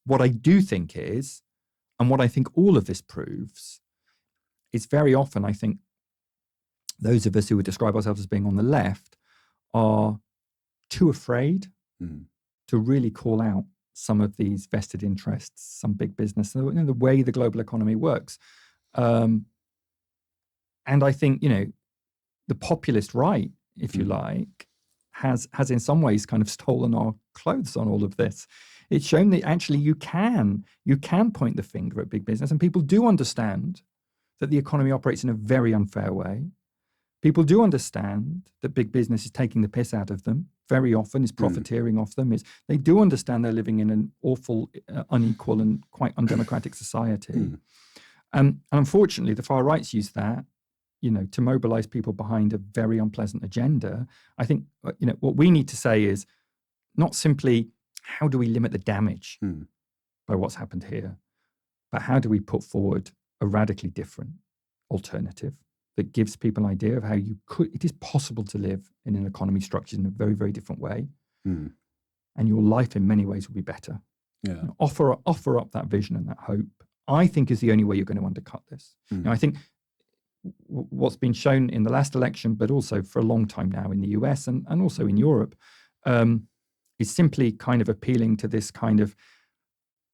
What I do think is, and what I think all of this proves, is very often, I think, those of us who would describe ourselves as being on the left are too afraid to really call out some of these vested interests, some big business, the way the global economy works. And I think, the populist right, if you like, has in some ways kind of stolen our clothes on all of this. It's shown that actually you can point the finger at big business, and people do understand that the economy operates in a very unfair way. People do understand that big business is taking the piss out of them very often, is profiteering off them. They do understand they're living in an awful, unequal and quite undemocratic society. And unfortunately, the far rights use that, to mobilize people behind a very unpleasant agenda. I think, what we need to say is not simply how do we limit the damage by what's happened here, but how do we put forward a radically different alternative that gives people an idea of how it is possible to live in an economy structured in a very, very different way. And your life in many ways will be better. Yeah. Offer up that vision and that hope, I think, is the only way you're going to undercut this. I think what's been shown in the last election, but also for a long time now in the US and also in Europe, is simply kind of appealing to this kind of,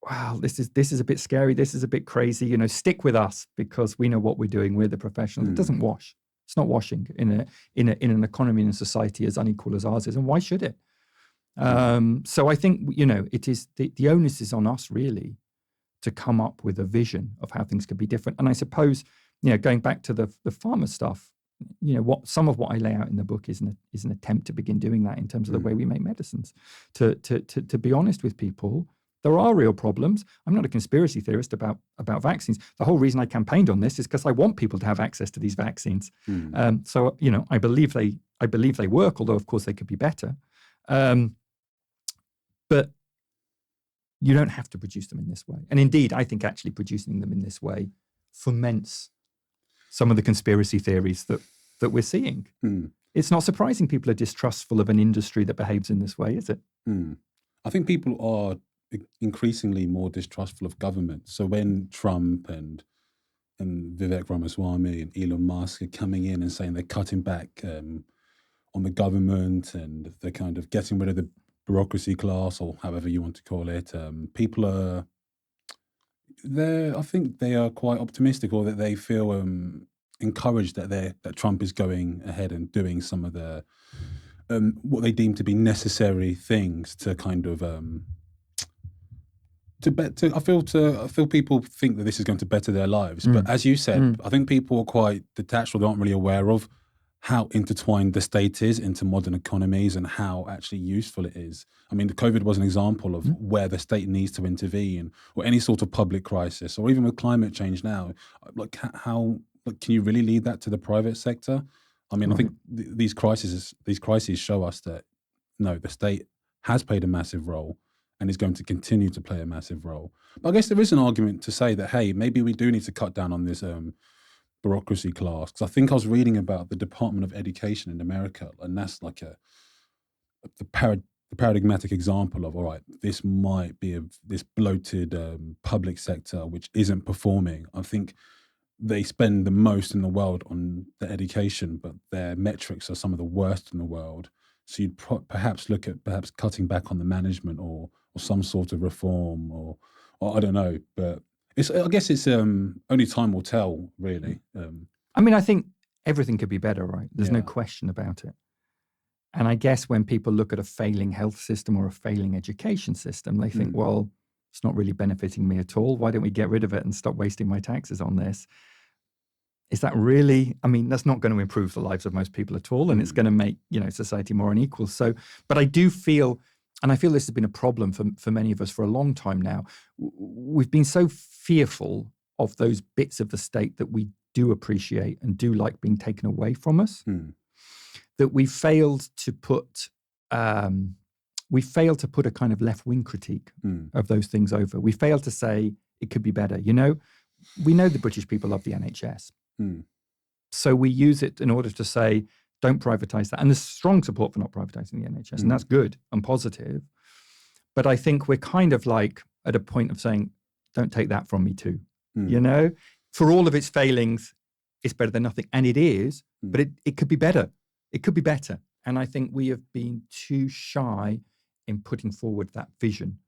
wow, this is a bit scary, this is a bit crazy, stick with us because we know what we're doing, we're the professionals. It doesn't wash. It's not washing in an economy and a society as unequal as ours is, and why should it? So I think, it is the onus is on us really to come up with a vision of how things could be different. And I suppose, going back to the pharma stuff, some of what I lay out in the book is an attempt to begin doing that in terms of the way we make medicines. To be honest with people, there are real problems. I'm not a conspiracy theorist about vaccines. The whole reason I campaigned on this is because I want people to have access to these vaccines. So I believe they work, although of course they could be better. But you don't have to produce them in this way. And indeed, I think actually producing them in this way foments some of the conspiracy theories that we're seeing. It's not surprising people are distrustful of an industry that behaves in this way, is it? I think people are increasingly more distrustful of government. So when Trump and Vivek Ramaswamy and Elon Musk are coming in and saying they're cutting back on the government and they're kind of getting rid of the bureaucracy class, or however you want to call it, people are, I think they are quite optimistic, or that they feel encouraged that Trump is going ahead and doing some of the what they deem to be necessary things to kind of I feel people think that this is going to better their lives. But as you said, I think people are quite detached, or they aren't really aware of how intertwined the state is into modern economies and how actually useful it is. I mean, the COVID was an example of where the state needs to intervene, or any sort of public crisis, or even with climate change now. Like, how can you really lead that to the private sector? I mean, I think these crises show us that no, the state has played a massive role and is going to continue to play a massive role. But I guess there is an argument to say that, hey, maybe we do need to cut down on this bureaucracy class. Because I think I was reading about the Department of Education in America, and that's like the paradigmatic example of, all right, this might be this bloated public sector which isn't performing. I think they spend the most in the world on the education, but their metrics are some of the worst in the world. So you'd perhaps look at cutting back on the management, or some sort of reform, or I don't know. But I guess it's only time will tell, really. I mean, I think everything could be better, right? There's no question about it. And I guess when people look at a failing health system or a failing education system, they think, well, it's not really benefiting me at all. Why don't we get rid of it and stop wasting my taxes on this? Is that really, I mean, that's not going to improve the lives of most people at all. And it's going to make, society more unequal. So, but I do feel, and I feel this has been a problem for many of us for a long time now. We've been so fearful of those bits of the state that we do appreciate and do like being taken away from us, that we failed to put a kind of left-wing critique of those things over. We failed to say it could be better. We know the British people love the NHS. So we use it in order to say, don't privatize that. And there's strong support for not privatizing the NHS, and that's good and positive. But I think we're kind of like, at a point of saying, don't take that from me too. Mm. You know, for all of its failings, it's better than nothing. And it is, but it could be better. It could be better. And I think we have been too shy in putting forward that vision